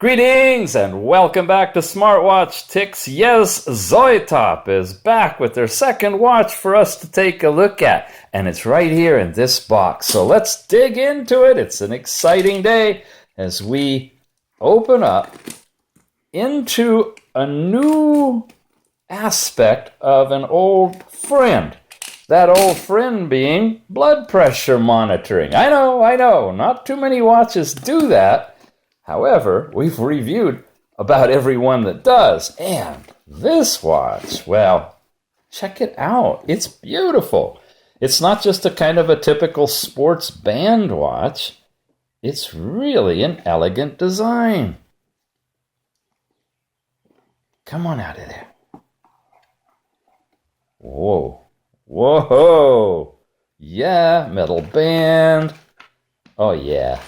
Greetings and welcome back to SmartWatch Ticks. Yes, ZoiyTop is back with their second watch for us to take a look at. And it's right here in this box. So let's dig into it. It's an exciting day as we open up into a new aspect of an old friend. That old friend being blood pressure monitoring. I know, not too many watches do that. However, we've reviewed about every one that does. And this watch, well, check it out. It's beautiful. It's not just a kind of a typical sports band watch. It's really an elegant design. Come on out of there. Whoa. Yeah, metal band. Oh, yeah.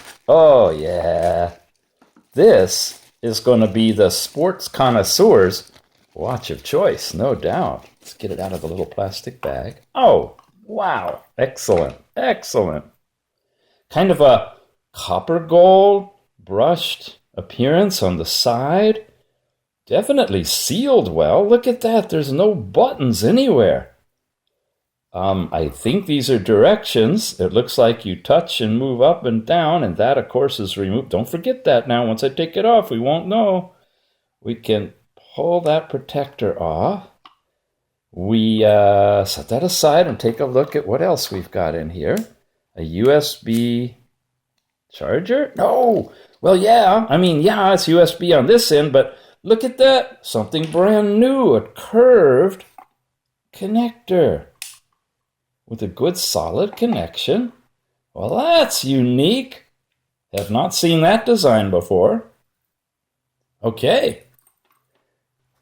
This is going to be the sports connoisseur's watch of choice, no doubt. Let's get it out of the little plastic bag. Oh, wow. Excellent. Kind of a copper gold brushed appearance on the side. Definitely sealed well. Look at that. There's no buttons anywhere. I think these are directions. It looks like you touch and move up and down, and that, of course, is removed. Don't forget that now. Once I take it off, we won't know. We can pull that protector off. We set that aside and take a look at what else we've got in here. A USB charger? No! Well, yeah. It's USB on this end, but look at that. Something brand new. A curved connector with a good solid connection. Well, that's unique. Have not seen that design before. Okay.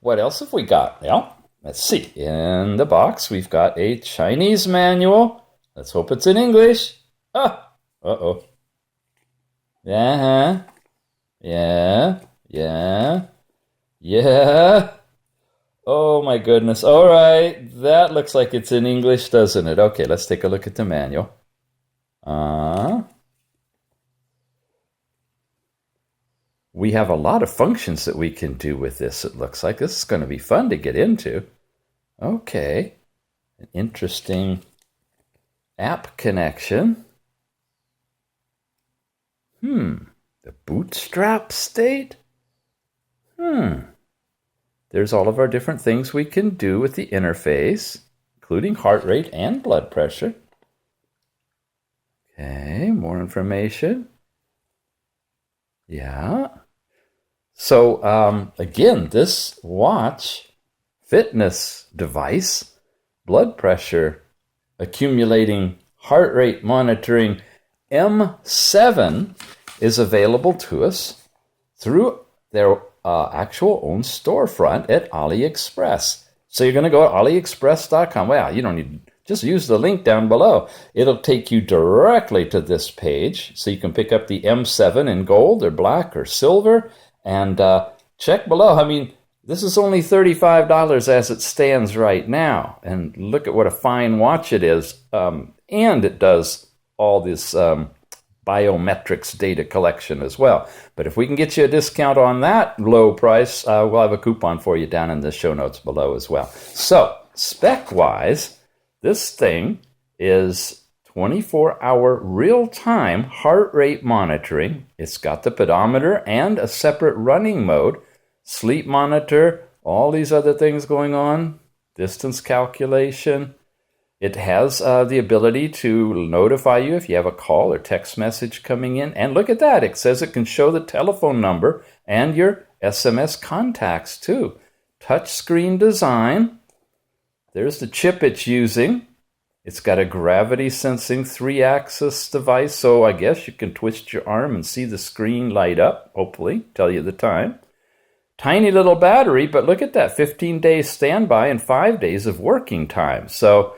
What else have we got? Well, let's see. In the box, we've got a Chinese manual. Let's hope it's in English. Uh-oh. Yeah. Oh my goodness. All right. That looks like it's in English, doesn't it? Okay, let's take a look at the manual. We have a lot of functions that we can do with this, it looks like. This is going to be fun to get into. Okay. An interesting app connection. The bootstrap state? There's all of our different things we can do with the interface, including heart rate and blood pressure. Okay, more information. Yeah. So, again, this watch, fitness device, blood pressure, accumulating heart rate monitoring, M7 is available to us through their actual own storefront at AliExpress. So you're going to go to aliexpress.com. Well, you don't need, just use the link down below. It'll take you directly to this page. So you can pick up the M7 in gold or black or silver and check below. This is only $35 as it stands right now. And look at what a fine watch it is. And it does all this biometrics data collection as well. But if we can get you a discount on that low price, we'll have a coupon for you down in the show notes below as well. So, spec-wise, this thing is 24-hour real-time heart rate monitoring. It's got the pedometer and a separate running mode, sleep monitor, all these other things going on, distance calculation. It has the ability to notify you if you have a call or text message coming in. And look at that. It says it can show the telephone number and your SMS contacts too. Touchscreen design. There's the chip it's using. It's got a gravity sensing 3-axis device. So I guess you can twist your arm and see the screen light up, hopefully, tell you the time. Tiny little battery, but look at that. 15 days standby and 5 days of working time. So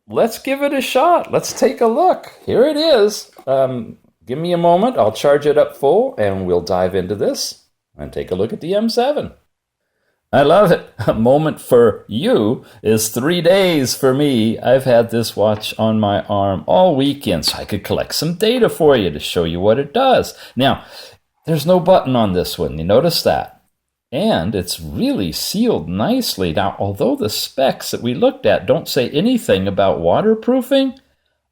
let's give it a shot. Let's take a look. Here it is. Give me a moment. I'll charge it up full, and we'll dive into this and take a look at the M7. I love it. A moment for you is 3 days for me. I've had this watch on my arm all weekend, so I could collect some data for you to show you what it does. Now, There's no button on this one. You notice that? And it's really sealed nicely. Now, although the specs that we looked at don't say anything about waterproofing,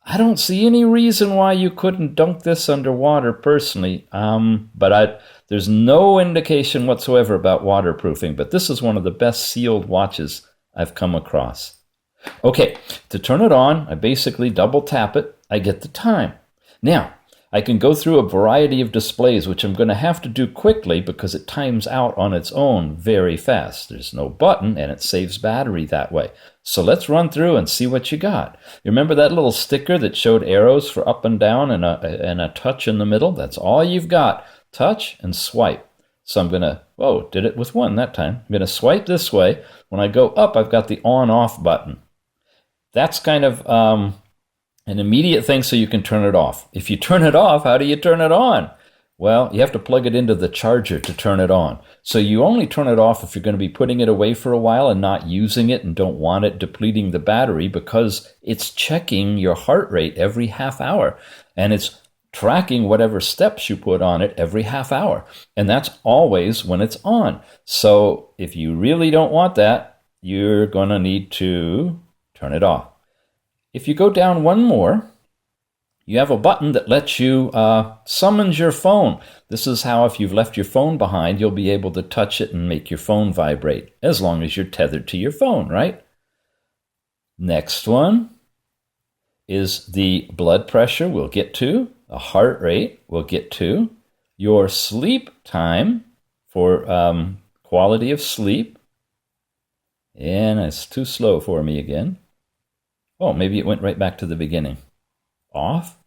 I don't see any reason why you couldn't dunk this underwater personally. There's no indication whatsoever about waterproofing, but this is one of the best sealed watches I've come across. Okay, to turn it on, I basically double tap it. I get the time. Now, I can go through a variety of displays, which I'm going to have to do quickly because it times out on its own very fast. There's no button, and it saves battery that way. So let's run through and see what you got. You remember that little sticker that showed arrows for up and down and a touch in the middle? That's all you've got. Touch and swipe. So I'm going to, did it with one that time. I'm going to swipe this way. When I go up, I've got the on-off button. That's kind of an immediate thing so you can turn it off. If you turn it off, how do you turn it on? Well, you have to plug it into the charger to turn it on. So you only turn it off if you're going to be putting it away for a while and not using it and don't want it depleting the battery, because it's checking your heart rate every half hour and it's tracking whatever steps you put on it every half hour. And that's always when it's on. So if you really don't want that, you're going to need to turn it off. If you go down one more, you have a button that lets you summons your phone. This is how, if you've left your phone behind, you'll be able to touch it and make your phone vibrate, as long as you're tethered to your phone, right? Next one is the blood pressure we'll get to, the heart rate we'll get to, your sleep time for quality of sleep. And it's too slow for me again. Oh, maybe it went right back to the beginning. Off.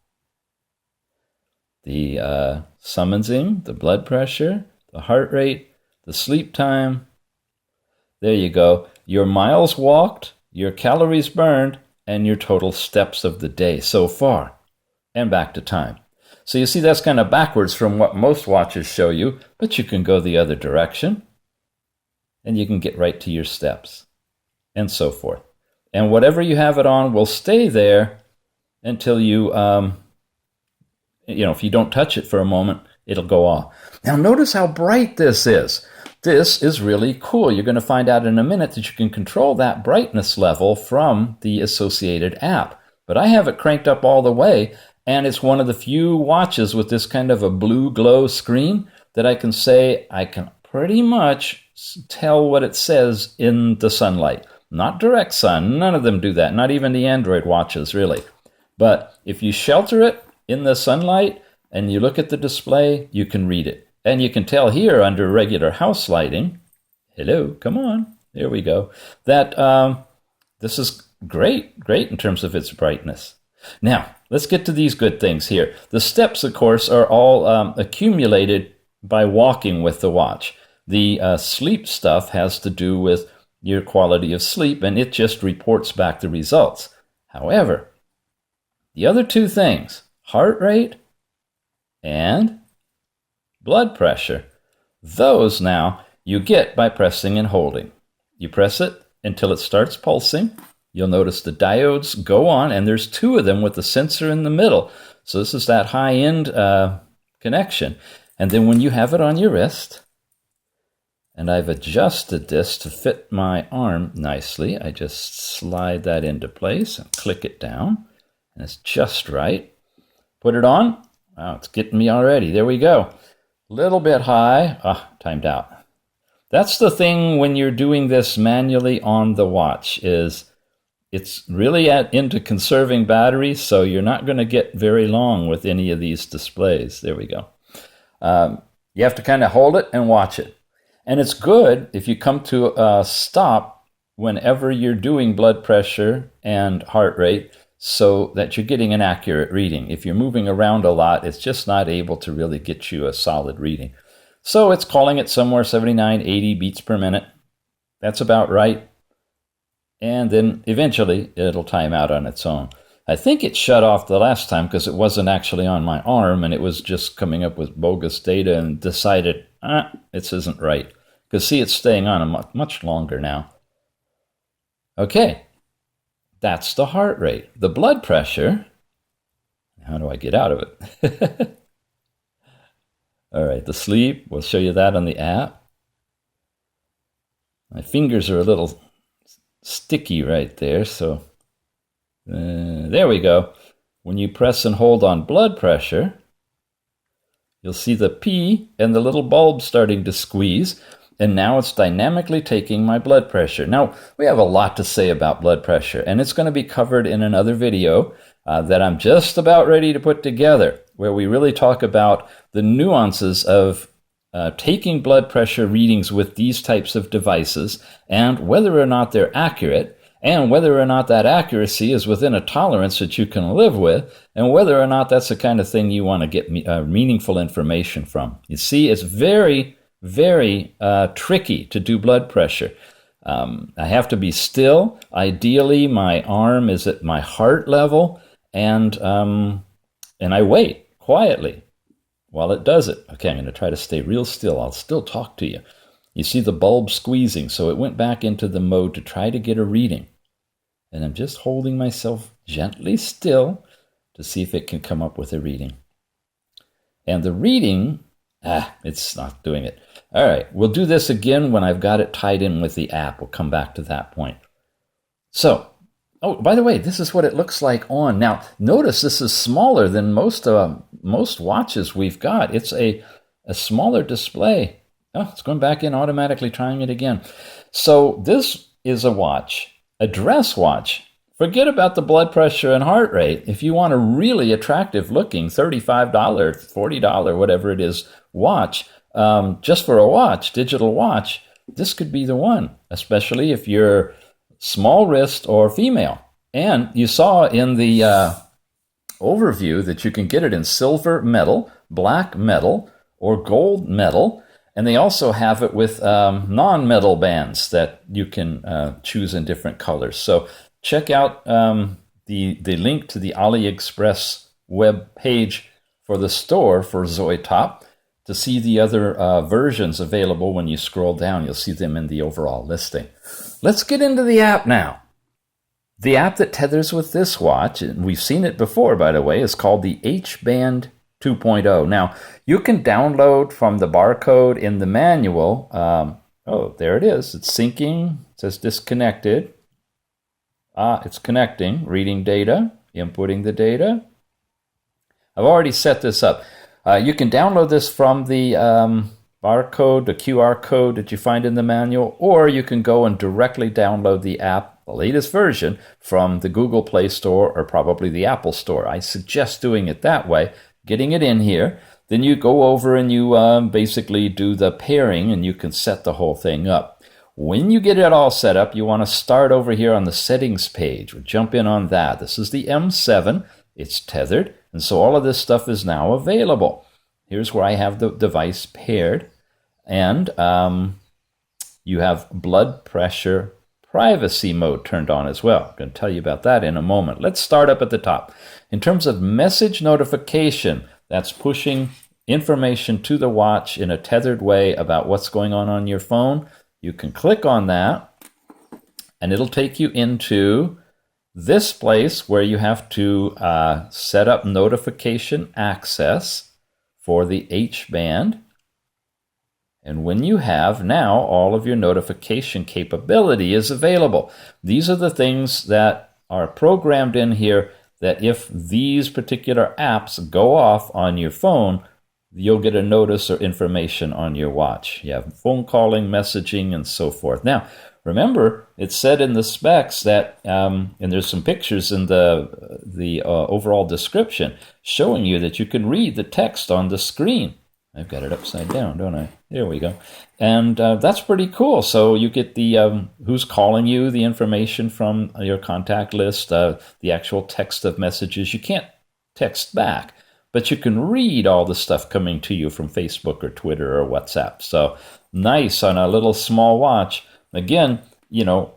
The summonsing, the blood pressure, the heart rate, the sleep time. There you go. Your miles walked, your calories burned, and your total steps of the day so far. And back to time. So you see, that's kind of backwards from what most watches show you, but you can go the other direction, and you can get right to your steps, and so forth. And whatever you have it on will stay there until you, if you don't touch it for a moment, it'll go off. Now notice how bright this is. This is really cool. You're going to find out in a minute that you can control that brightness level from the associated app. But I have it cranked up all the way, and it's one of the few watches with this kind of a blue glow screen that I can say I can pretty much tell what it says in the sunlight. Not direct sun, none of them do that, not even the Android watches really. But if you shelter it in the sunlight and you look at the display, you can read it. And you can tell here under regular house lighting, hello, come on, there we go, that this is great in terms of its brightness. Now, let's get to these good things here. The steps, of course, are all accumulated by walking with the watch. The sleep stuff has to do with your quality of sleep, and it just reports back the results. However, the other two things, heart rate and blood pressure, those now you get by pressing and holding. You press it until it starts pulsing. You'll notice the diodes go on, and there's two of them with the sensor in the middle. So this is that high-end connection. And then when you have it on your wrist, and I've adjusted this to fit my arm nicely, I just slide that into place and click it down, and it's just right. Put it on. Wow, it's getting me already. There we go. Little bit high. Timed out. That's the thing when you're doing this manually on the watch, is it's really into conserving battery, so you're not going to get very long with any of these displays. There we go. You have to kind of hold it and watch it. And it's good if you come to a stop whenever you're doing blood pressure and heart rate, so that you're getting an accurate reading. If you're moving around a lot, it's just not able to really get you a solid reading. So it's calling it somewhere 79, 80 beats per minute. That's about right. And then eventually it'll time out on its own. I think it shut off the last time because it wasn't actually on my arm, and it was just coming up with bogus data and decided, this isn't right. Because see, it's staying on much longer now. Okay, that's the heart rate. The blood pressure, how do I get out of it? All right, the sleep, we'll show you that on the app. My fingers are a little sticky right there, so there we go. When you press and hold on blood pressure, you'll see the P and the little bulb starting to squeeze, and now it's dynamically taking my blood pressure. Now, we have a lot to say about blood pressure, and it's going to be covered in another video that I'm just about ready to put together, where we really talk about the nuances of taking blood pressure readings with these types of devices and whether or not they're accurate, and whether or not that accuracy is within a tolerance that you can live with, and whether or not that's the kind of thing you want to get meaningful information from. You see, it's very, very tricky to do blood pressure. I have to be still. Ideally, my arm is at my heart level, and I wait quietly while it does it. Okay, I'm going to try to stay real still. I'll still talk to you. You see the bulb squeezing, so it went back into the mode to try to get a reading. And I'm just holding myself gently still to see if it can come up with a reading. And the reading, it's not doing it. All right, we'll do this again when I've got it tied in with the app. We'll come back to that point. So, oh, by the way, this is what it looks like on. Now, notice this is smaller than most watches we've got. It's a smaller display. Oh, it's going back in, automatically trying it again. So this is a watch. A dress watch. Forget about the blood pressure and heart rate. If you want a really attractive looking $35, $40, whatever it is, watch, just for a watch, digital watch, this could be the one, especially if you're small wrist or female. And you saw in the overview that you can get it in silver metal, black metal, or gold metal. And they also have it with non-metal bands that you can choose in different colors. So check out the link to the AliExpress web page for the store for ZoiyTop to see the other versions available. When you scroll down, you'll see them in the overall listing. Let's get into the app now. The app that tethers with this watch, and we've seen it before, by the way, is called the HBand 2.0. Now, you can download from the barcode in the manual. Oh, there it is. It's syncing. It says disconnected. It's connecting, reading data, inputting the data. I've already set this up. You can download this from the barcode, the QR code that you find in the manual, or you can go and directly download the app, the latest version, from the Google Play Store or probably the Apple Store. I suggest doing it that way, getting it in here. Then you go over and you basically do the pairing, and you can set the whole thing up. When you get it all set up, you want to start over here on the settings page. We'll jump in on that. This is the M7. It's tethered, and so all of this stuff is now available. Here's where I have the device paired, and you have blood pressure privacy mode turned on as well. I'm going to tell you about that in a moment. Let's start up at the top. In terms of message notification, that's pushing information to the watch in a tethered way about what's going on your phone. You can click on that, and it'll take you into this place where you have to set up notification access for the HBand. And when you have, now all of your notification capability is available. These are the things that are programmed in here that if these particular apps go off on your phone, you'll get a notice or information on your watch. You have phone calling, messaging, and so forth. Now, remember, it said in the specs that, and there's some pictures in the overall description showing you that you can read the text on the screen. I've got it upside down, don't I? There we go. And that's pretty cool. So you get the who's calling you, the information from your contact list, the actual text of messages. You can't text back, but you can read all the stuff coming to you from Facebook or Twitter or WhatsApp. So nice on a little small watch. Again, you know,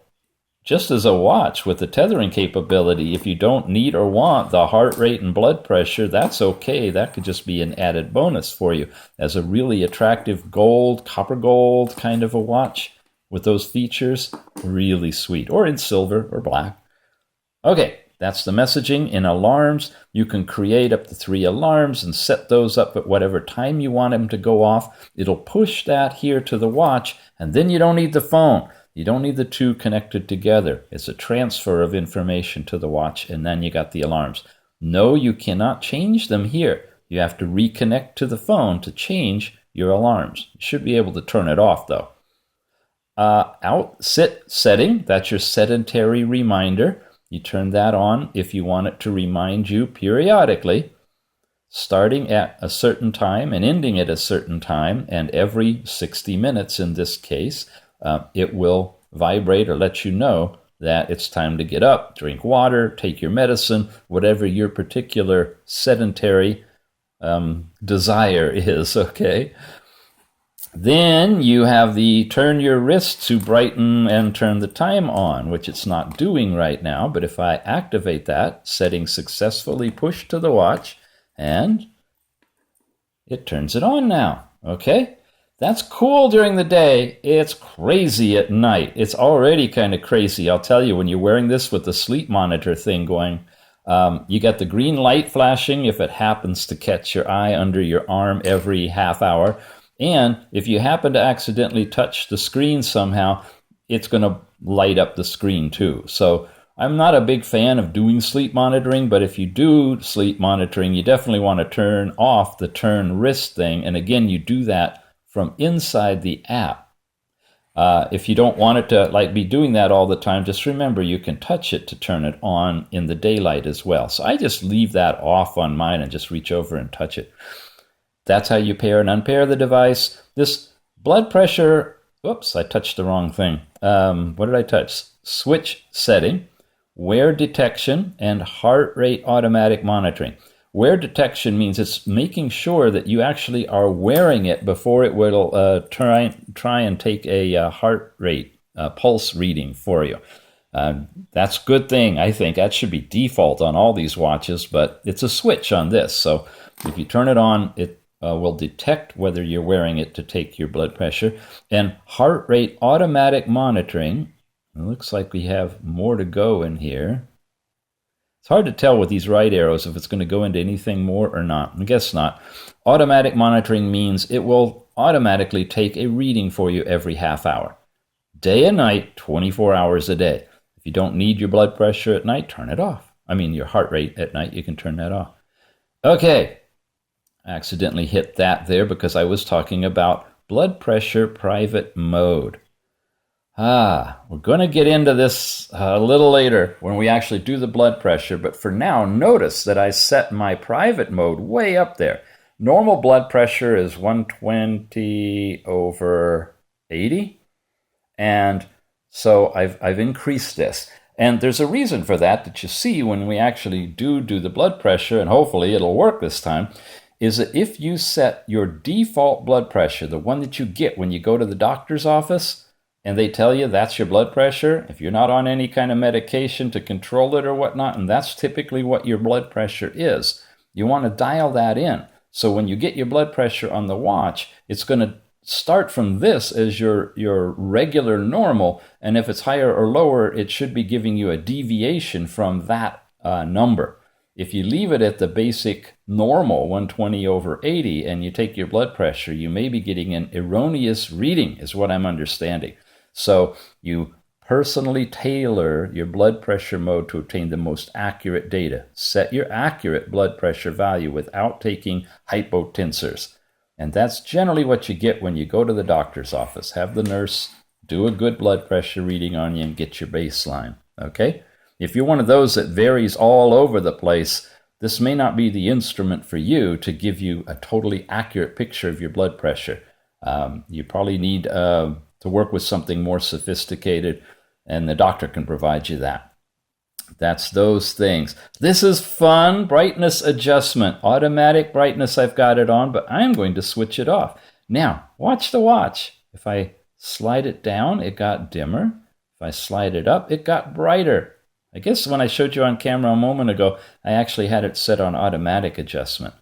just as a watch with the tethering capability, if you don't need or want the heart rate and blood pressure, that's okay. That could just be an added bonus for you as a really attractive gold, copper gold kind of a watch with those features. Really sweet. Or in silver or black. Okay, That's the messaging. In alarms, you can create up to 3 alarms and set those up at whatever time you want them to go off. It'll push that here to the watch, and then you don't need the phone. You don't need the two connected together. It's a transfer of information to the watch, and then you got the alarms. No, you cannot change them here. You have to reconnect to the phone to change your alarms. You should be able to turn it off, though. Sit setting, that's your sedentary reminder. You turn that on if you want it to remind you periodically, starting at a certain time and ending at a certain time, and every 60 minutes in this case, it will vibrate or let you know that it's time to get up, drink water, take your medicine, whatever your particular sedentary desire is, okay? Then you have the turn your wrist to brighten and turn the time on, which it's not doing right now. But if I activate that, setting successfully pushed to the watch, and it turns it on now, okay? That's cool during the day. It's crazy at night. It's already kind of crazy. I'll tell you, when you're wearing this with the sleep monitor thing going, you got the green light flashing if it happens to catch your eye under your arm every half hour. And if you happen to accidentally touch the screen somehow, it's going to light up the screen too. So I'm not a big fan of doing sleep monitoring, but if you do sleep monitoring, you definitely want to turn off the turn wrist thing. And again, you do that from inside the app. If you don't want it to be doing that all the time, just remember you can touch it to turn it on in the daylight as well. So I just leave that off on mine and just reach over and touch it. That's how you pair and unpair the device. This blood pressure, whoops, I touched the wrong thing. What did I touch? Switch setting, wear detection, and heart rate automatic monitoring. Wear detection means it's making sure that you actually are wearing it before it will try and take a heart rate pulse reading for you. That's a good thing, I think. That should be default on all these watches, but it's a switch on this. So if you turn it on, it will detect whether you're wearing it to take your blood pressure. And heart rate automatic monitoring, it looks like we have more to go in here. It's hard to tell with these right arrows if it's going to go into anything more or not. I guess not. Automatic monitoring means it will automatically take a reading for you every half hour. Day and night, 24 hours a day. If you don't need your blood pressure at night, turn it off. I mean, your heart rate at night, you can turn that off. Okay. I accidentally hit that there because I was talking about blood pressure private mode. We're going to get into this a little later when we actually do the blood pressure, but for now, notice that I set my private mode way up there. Normal blood pressure is 120/80, and so I've increased this. And there's a reason for that you see when we actually do the blood pressure, and hopefully it'll work this time, is that if you set your default blood pressure, the one that you get when you go to the doctor's office, and they tell you that's your blood pressure, if you're not on any kind of medication to control it or whatnot, and that's typically what your blood pressure is, you want to dial that in. So when you get your blood pressure on the watch, it's going to start from this as your regular normal, and if it's higher or lower, it should be giving you a deviation from that number. If you leave it at the basic normal, 120/80, and you take your blood pressure, you may be getting an erroneous reading, is what I'm understanding. So you personally tailor your blood pressure mode to obtain the most accurate data. Set your accurate blood pressure value without taking hypotensors. And that's generally what you get when you go to the doctor's office. Have the nurse do a good blood pressure reading on you and get your baseline, okay? If you're one of those that varies all over the place, this may not be the instrument for you to give you a totally accurate picture of your blood pressure. You probably need to work with something more sophisticated, and the doctor can provide you that. That's those things. This is fun. Brightness adjustment. Automatic brightness, I've got it on, but I'm going to switch it off. Now, watch the watch. If I slide it down, it got dimmer. If I slide it up, it got brighter. I guess when I showed you on camera a moment ago, I actually had it set on automatic adjustment.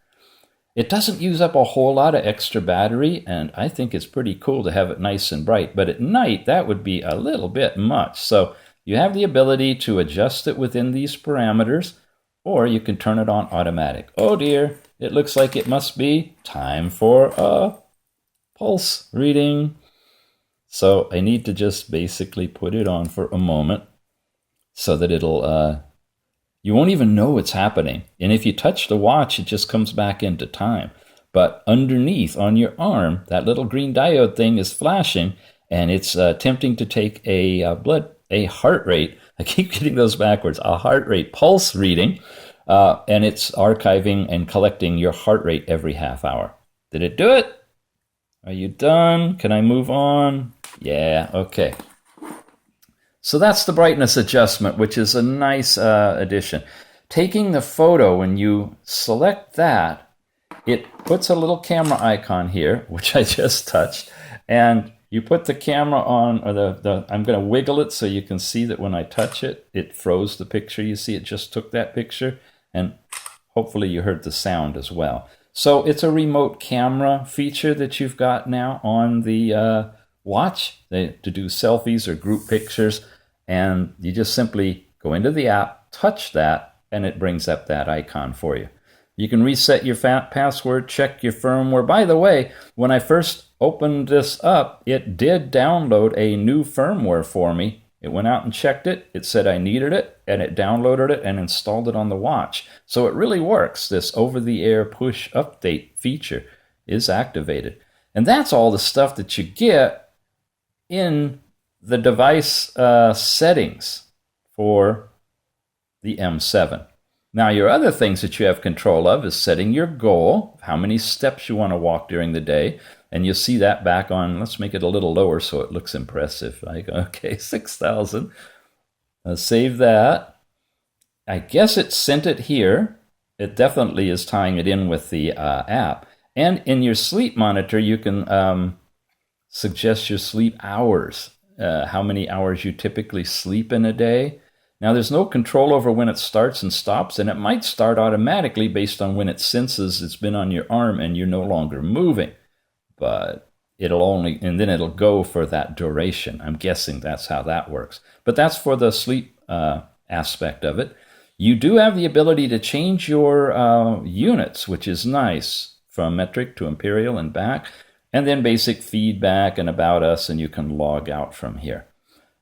It doesn't use up a whole lot of extra battery, and I think it's pretty cool to have it nice and bright. But at night, that would be a little bit much. So you have the ability to adjust it within these parameters, or you can turn it on automatic. Oh dear, it looks like it must be time for a pulse reading. So I need to just basically put it on for a moment so that it'll, you won't even know what's happening. And if you touch the watch, it just comes back into time. But underneath on your arm, that little green diode thing is flashing, and it's attempting to take a heart rate. I keep getting those backwards. A heart rate pulse reading, and it's archiving and collecting your heart rate every half hour. Did it do it? Are you done? Can I move on? Yeah, okay. So that's the brightness adjustment, which is a nice addition. Taking the photo, when you select that, it puts a little camera icon here, which I just touched, and you put the camera on, or I'm going to wiggle it so you can see that when I touch it, it froze the picture. You see it just took that picture, and hopefully you heard the sound as well. So it's a remote camera feature that you've got now on the watch to do selfies or group pictures, and you just simply go into the app, touch that, and it brings up that icon for you. You can reset your password, check your firmware. By the way, when I first opened this up, it did download a new firmware for me. It went out and checked it. It said I needed it, and it downloaded it and installed it on the watch. So it really works. This over-the-air push update feature is activated. And that's all the stuff that you get in the device settings for the M7. Now, your other things that you have control of is setting your goal, how many steps you want to walk during the day. And you'll see that back on, let's make it a little lower so it looks impressive. Like, okay, 6,000. Save that. I guess it sent it here. It definitely is tying it in with the app. And in your sleep monitor, you can suggest your sleep hours, how many hours you typically sleep in a day. Now, there's no control over when it starts and stops, and it might start automatically based on when it senses it's been on your arm and you're no longer moving. But and then it'll go for that duration. I'm guessing that's how that works. But that's for the sleep aspect of it. You do have the ability to change your units, which is nice, from metric to imperial and back, and then basic feedback and about us, and you can log out from here.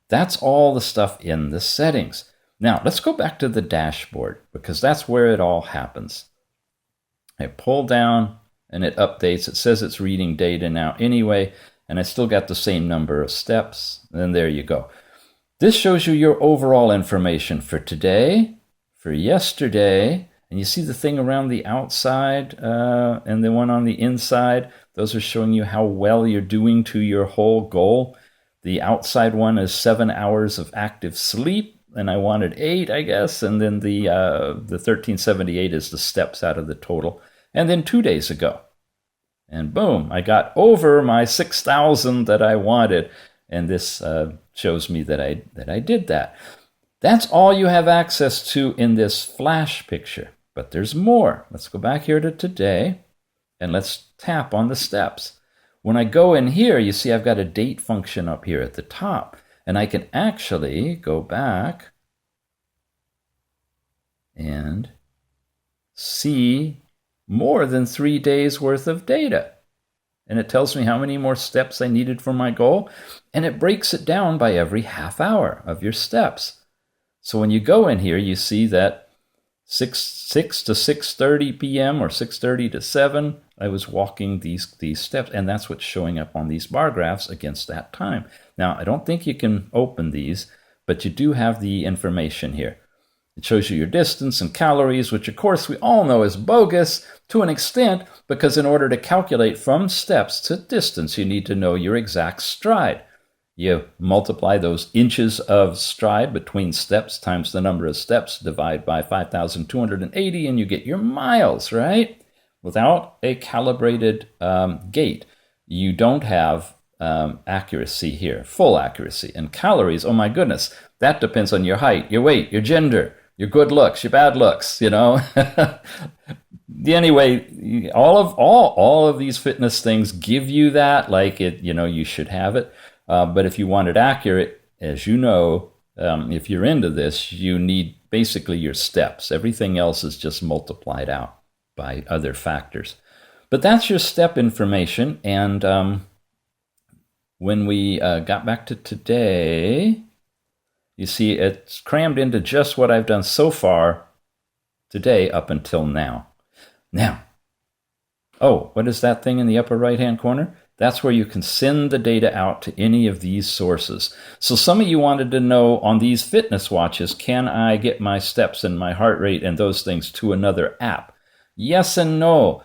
That's all the stuff in the settings. Now, let's go back to the dashboard, because that's where it all happens. I pull down, and it updates. It says it's reading data now anyway, and I still got the same number of steps. And there you go. This shows you your overall information for today, for yesterday, and you see the thing around the outside and the one on the inside. Those are showing you how well you're doing to your whole goal. The outside one is 7 hours of active sleep, and I wanted 8, I guess. And then the 1378 is the steps out of the total. And then 2 days ago. And boom, I got over my 6,000 that I wanted. And this shows me that I did that. That's all you have access to in this flash picture. But there's more. Let's go back here to today, and let's tap on the steps. When I go in here, you see I've got a date function up here at the top. And I can actually go back and see more than 3 days worth of data. And it tells me how many more steps I needed for my goal. And it breaks it down by every half hour of your steps. So when you go in here, you see that 6 to 6:30 p.m. or 6:30 to 7, I was walking these steps. And that's what's showing up on these bar graphs against that time. Now, I don't think you can open these, but you do have the information here. It shows you your distance and calories, which of course we all know is bogus to an extent, because in order to calculate from steps to distance, you need to know your exact stride. You multiply those inches of stride between steps times the number of steps, divide by 5,280, and you get your miles, right? Without a calibrated gate, you don't have accuracy here, full accuracy. And calories, oh my goodness, that depends on your height, your weight, your gender, your good looks, your bad looks, you know. Anyway, all of these fitness things give you that, like it, you know, you should have it. But if you want it accurate, as you know, if you're into this, you need basically your steps. Everything else is just multiplied out by other factors. But that's your step information. And when we got back to today, you see it's crammed into just what I've done so far today up until now. Now, oh, what is that thing in the upper right-hand corner? That's where you can send the data out to any of these sources. So some of you wanted to know on these fitness watches, can I get my steps and my heart rate and those things to another app? Yes and no.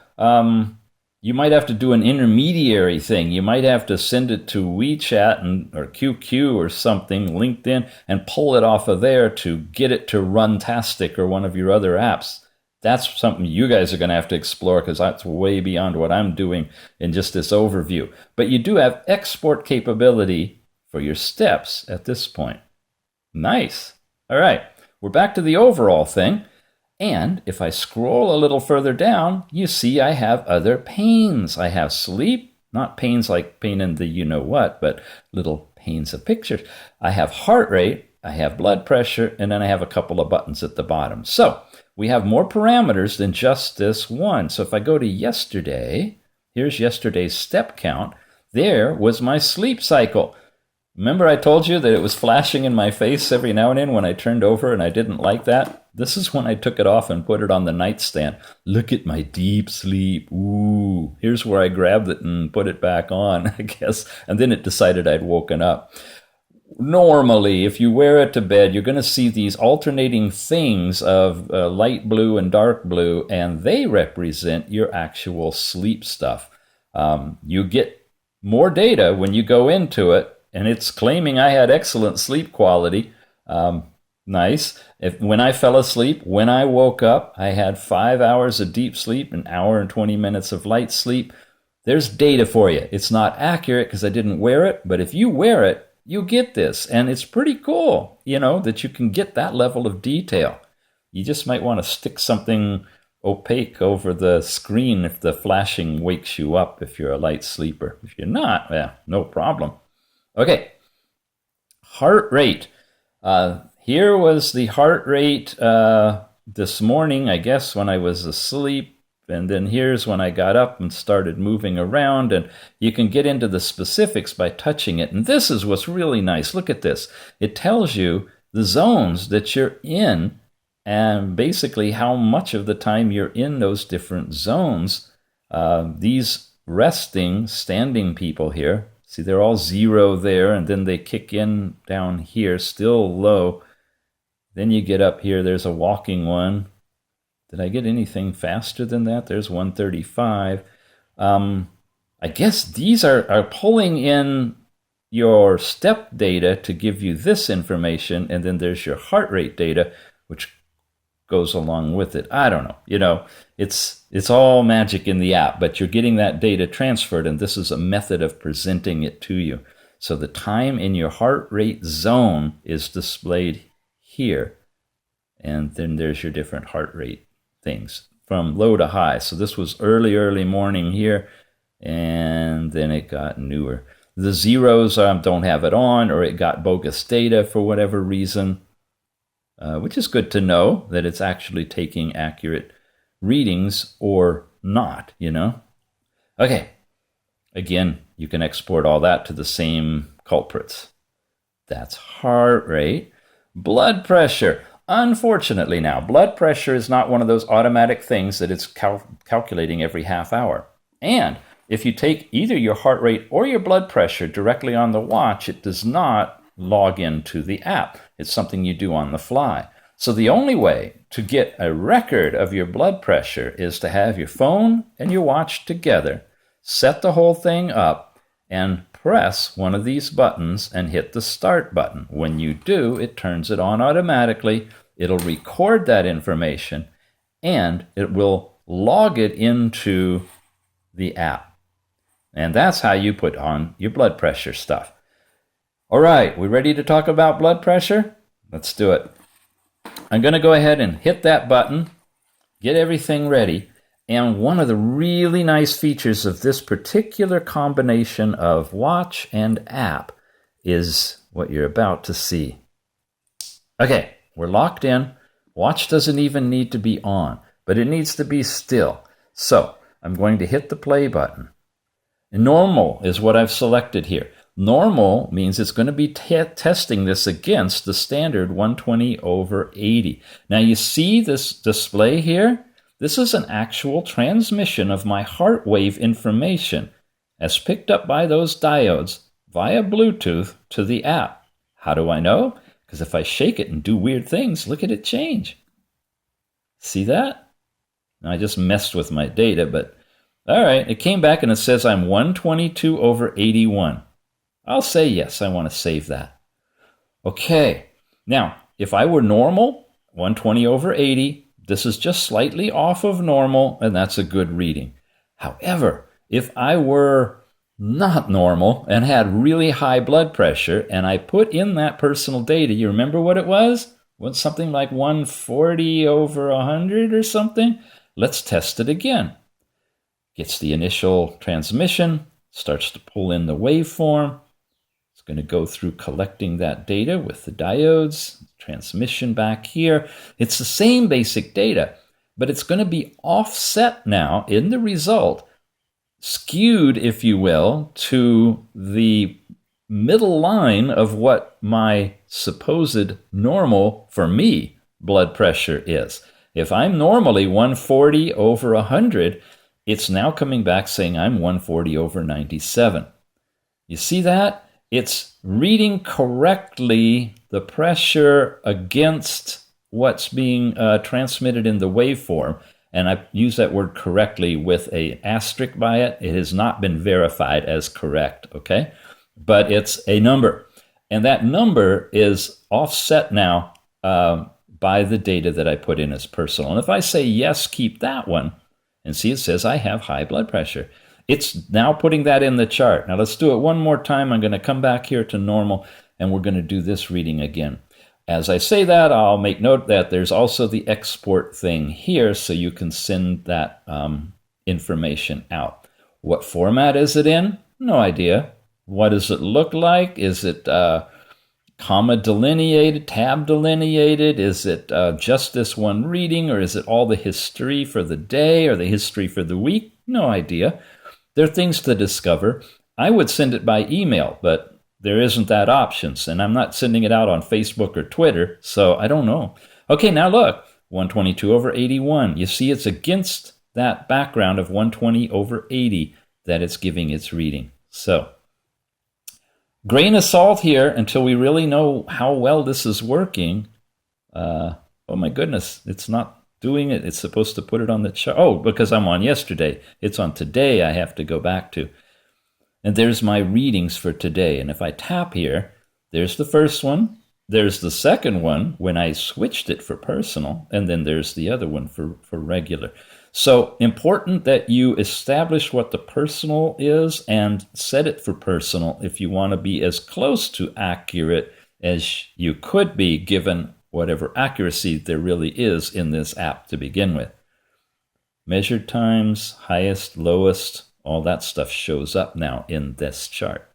You might have to do an intermediary thing. You might have to send it to WeChat or QQ or something, LinkedIn, and pull it off of there to get it to Runtastic or one of your other apps. That's something you guys are going to have to explore, because that's way beyond what I'm doing in just this overview. But you do have export capability for your steps at this point. Nice. All right, we're back to the overall thing. And if I scroll a little further down, you see I have other pains. I have sleep, not pains like pain in the you-know-what, but little panes of pictures. I have heart rate, I have blood pressure, and then I have a couple of buttons at the bottom. So we have more parameters than just this one. So if I go to yesterday, here's yesterday's step count. There was my sleep cycle. Remember I told you that it was flashing in my face every now and then when I turned over, and I didn't like that? This is when I took it off and put it on the nightstand. Look at my deep sleep. Ooh, here's where I grabbed it and put it back on, I guess. And then it decided I'd woken up. Normally, if you wear it to bed, you're going to see these alternating things of light blue and dark blue, and they represent your actual sleep stuff. You get more data when you go into it, and it's claiming I had excellent sleep quality. Nice. When I fell asleep, when I woke up, I had 5 hours of deep sleep, an hour and 20 minutes of light sleep. There's data for you. It's not accurate because I didn't wear it, but if you wear it, you get this, and it's pretty cool, that you can get that level of detail. You just might want to stick something opaque over the screen if the flashing wakes you up if you're a light sleeper. If you're not, no problem. Okay, heart rate. Here was the heart rate this morning, I guess, when I was asleep. And then here's when I got up and started moving around, and you can get into the specifics by touching it. And this is what's really nice. Look at this. It tells you the zones that you're in and basically how much of the time you're in those different zones. These resting, standing people here, see, they're all 0 there, and then they kick in down here, still low. Then you get up here, there's a walking one. Did I get anything faster than that? There's 135. I guess these are pulling in your step data to give you this information, and then there's your heart rate data, which goes along with it. I don't know. It's all magic in the app, but you're getting that data transferred, and this is a method of presenting it to you. So the time in your heart rate zone is displayed here, and then there's your different heart rate things from low to high. So this was early morning here, and then it got newer. The zeros don't have it on, or it got bogus data for whatever reason, which is good to know that it's actually taking accurate readings or not, Okay, again, you can export all that to the same culprits. That's heart rate. Blood pressure. Unfortunately now, blood pressure is not one of those automatic things that it's calculating every half hour. And if you take either your heart rate or your blood pressure directly on the watch, it does not log into the app. It's something you do on the fly. So the only way to get a record of your blood pressure is to have your phone and your watch together, set the whole thing up, and press one of these buttons and hit the start button. When you do, it turns it on automatically. It'll record that information, and it will log it into the app. And that's how you put on your blood pressure stuff. All right, we ready to talk about blood pressure? Let's do it. I'm going to go ahead and hit that button, get everything ready. And one of the really nice features of this particular combination of watch and app is what you're about to see. Okay, we're locked in. Watch doesn't even need to be on, but it needs to be still. So I'm going to hit the play button. Normal is what I've selected here. Normal means it's going to be testing this against the standard 120/80. Now you see this display here? This is an actual transmission of my heart wave information as picked up by those diodes via Bluetooth to the app. How do I know? Because if I shake it and do weird things, look at it change. See that? Now, I just messed with my data, but all right, it came back and it says I'm 122/81. I'll say yes, I want to save that. Okay, now, if I were normal, 120/80, this is just slightly off of normal, and that's a good reading. However, if I were not normal and had really high blood pressure, and I put in that personal data, you remember what it was? Was something like 140/100 or something? Let's test it again. Gets the initial transmission, starts to pull in the waveform. It's going to go through collecting that data with the diodes, transmission back here. It's the same basic data, but it's going to be offset now in the result, skewed, if you will, to the middle line of what my supposed normal, for me, blood pressure is. If I'm normally 140/100, it's now coming back saying I'm 140/97. You see that? It's reading correctly the pressure against what's being transmitted in the waveform. And I use that word correctly with an asterisk by it. It has not been verified as correct, okay? But it's a number. And that number is offset now by the data that I put in as personal. And if I say, yes, keep that one, and see, it says I have high blood pressure. It's now putting that in the chart. Now let's do it one more time. I'm going to come back here to normal, and we're going to do this reading again. As I say that, I'll make note that there's also the export thing here, so you can send that information out. What format is it in? No idea. What does it look like? Is it comma delineated, tab delineated? Is it just this one reading, or is it all the history for the day or the history for the week? No idea. There are things to discover. I would send it by email, but there isn't that option, and I'm not sending it out on Facebook or Twitter, so I don't know. Okay, now look, 122/81. You see it's against that background of 120/80 that it's giving its reading. So, grain of salt here until we really know how well this is working. Oh my goodness, it's not doing it. It's supposed to put it on the chart. Oh, because I'm on yesterday. It's on today I have to go back to. And there's my readings for today. And if I tap here, there's the first one. There's the second one when I switched it for personal. And then there's the other one for regular. So important that you establish what the personal is and set it for personal if you want to be as close to accurate as you could be given whatever accuracy there really is in this app to begin with. Measured times, highest, lowest, all that stuff shows up now in this chart.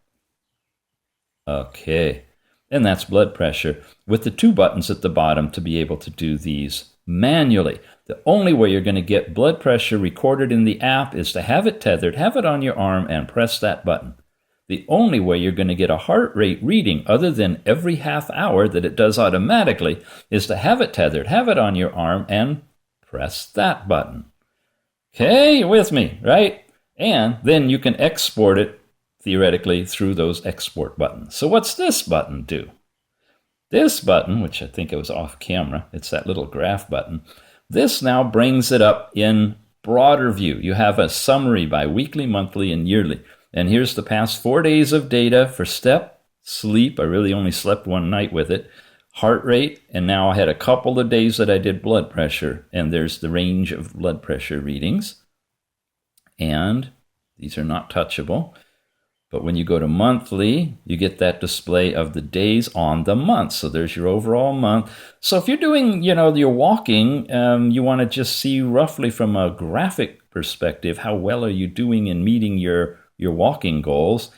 Okay, and that's blood pressure with the two buttons at the bottom to be able to do these manually. The only way you're going to get blood pressure recorded in the app is to have it tethered, have it on your arm, and press that button. The only way you're going to get a heart rate reading other than every half hour that it does automatically is to have it tethered, have it on your arm, and press that button. Okay, you're with me, right? And then you can export it, theoretically, through those export buttons. So what's this button do? This button, which I think it was off camera, it's that little graph button, this now brings it up in broader view. You have a summary by weekly, monthly, and yearly. And here's the past 4 days of data for step, sleep. I really only slept one night with it. Heart rate, and now I had a couple of days that I did blood pressure. And there's the range of blood pressure readings. And these are not touchable. But when you go to monthly, you get that display of the days on the month. So there's your overall month. So if you're doing, your walking, you want to just see roughly from a graphic perspective, how well are you doing in meeting your walking goals.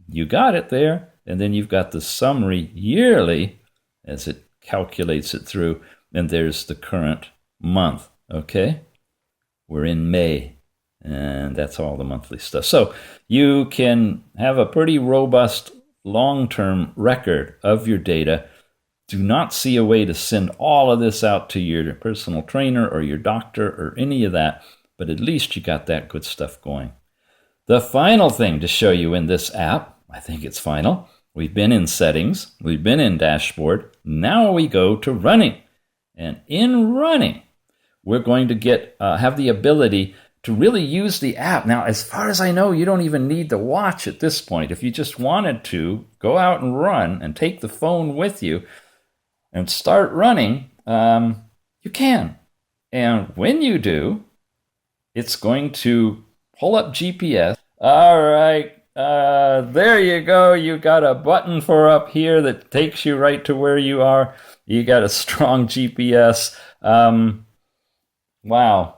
You got it there. And then you've got the summary yearly as it calculates it through, and there's the current month, okay? We're in May, and that's all the monthly stuff. So you can have a pretty robust long-term record of your data. Do not see a way to send all of this out to your personal trainer or your doctor or any of that, but at least you got that good stuff going. The final thing to show you in this app, I think it's final, we've been in settings, we've been in dashboard, now we go to running. And in running, we're going to have the ability to really use the app. Now, as far as I know, you don't even need the watch at this point. If you just wanted to, go out and run and take the phone with you and start running, you can. And when you do, it's going to pull up GPS. All right, there you go. You got a button for up here that takes you right to where you are. You got a strong GPS. Wow.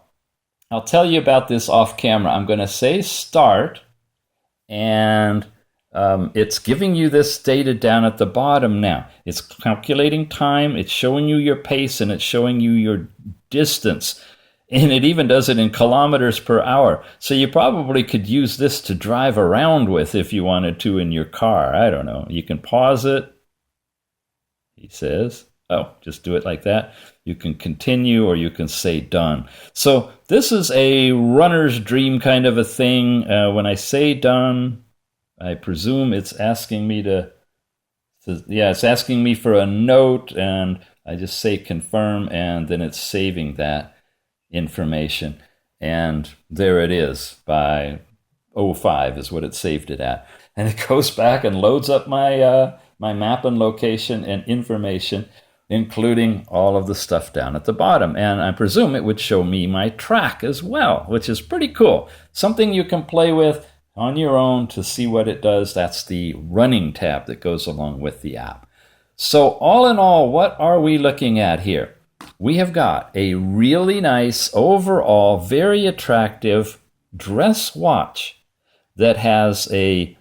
I'll tell you about this off camera. I'm going to say start, and it's giving you this data down at the bottom now. It's calculating time, it's showing you your pace, and it's showing you your distance. And it even does it in kilometers per hour. So you probably could use this to drive around with if you wanted to in your car. I don't know. You can pause it, he says. Oh, just do it like that. You can continue or you can say done. So this is a runner's dream kind of a thing. When I say done, I presume it's asking me it's asking me for a note, and I just say confirm, and then it's saving that information. And there it is by 05 is what it saved it at. And it goes back and loads up my map and location and information, including all of the stuff down at the bottom. And I presume it would show me my track as well, which is pretty cool. Something you can play with on your own to see what it does. That's the running tab that goes along with the app. So all in all, what are we looking at here? We have got a really nice, overall, very attractive dress watch that has a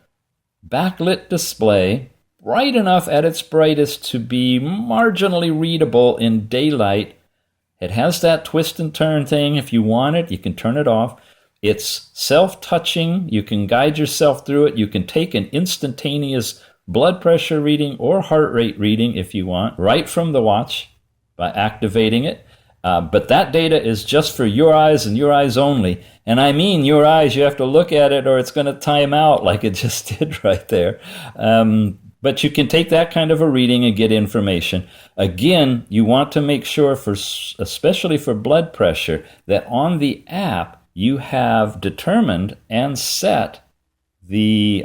backlit display, bright enough at its brightest to be marginally readable in daylight. It has that twist and turn thing. If you want it, you can turn it off. It's self-touching. You can guide yourself through it. You can take an instantaneous blood pressure reading or heart rate reading if you want, right from the watch by activating it. But that data is just for your eyes and your eyes only. And I mean your eyes. You have to look at it or it's going to time out like it just did right there. But you can take that kind of a reading and get information. Again, you want to make sure, especially for blood pressure, that on the app you have determined and set the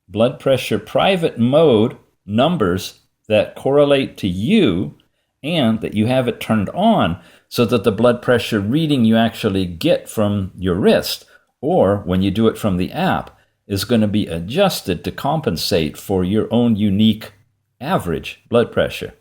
blood pressure private mode numbers that correlate to you, and that you have it turned on so that the blood pressure reading you actually get from your wrist, or when you do it from the app, is going to be adjusted to compensate for your own unique average blood pressure.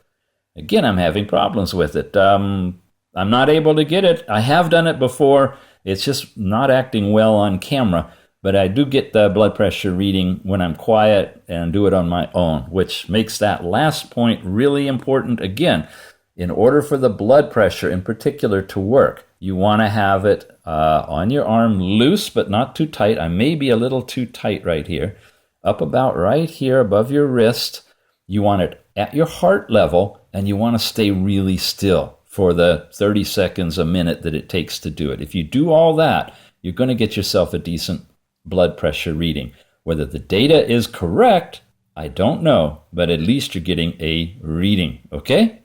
Again, I'm having problems with it. I'm not able to get it. I have done it before. It's just not acting well on camera. But I do get the blood pressure reading when I'm quiet and do it on my own, which makes that last point really important. Again, in order for the blood pressure in particular to work, you want to have it on your arm, loose but not too tight. I may be a little too tight right here. Up about right here above your wrist. You want it at your heart level, and you want to stay really still for the 30 seconds, a minute that it takes to do it. If you do all that, you're going to get yourself a decent blood pressure reading. Whether the data is correct, I don't know, but at least you're getting a reading, okay?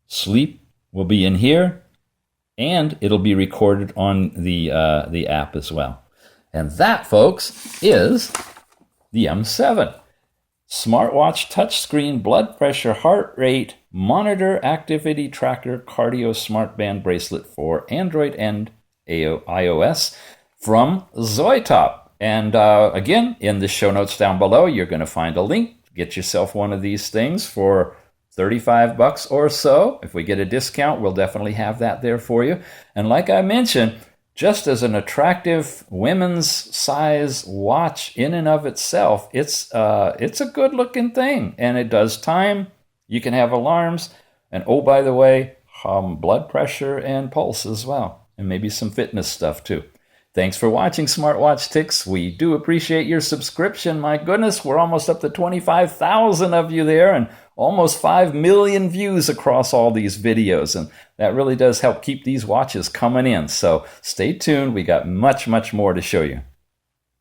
Sleep will be in here, and it'll be recorded on the app as well. And that, folks, is the M7. SmartWatch touchscreen blood pressure heart rate monitor activity tracker cardio smart band bracelet for Android and iOS from ZoiyTop. And again, in the show notes down below, you're going to find a link. Get yourself one of these things for $35 or so. If we get a discount, we'll definitely have that there for you. And like I mentioned, just as an attractive women's size watch in and of itself, it's a good looking thing, and it does time. You can have alarms, and oh, by the way, blood pressure and pulse as well, and maybe some fitness stuff too. Thanks for watching Smartwatch Ticks. We do appreciate your subscription. My goodness, we're almost up to 25,000 of you there, and almost 5 million views across all these videos. And that really does help keep these watches coming in. So stay tuned. We got much, much more to show you.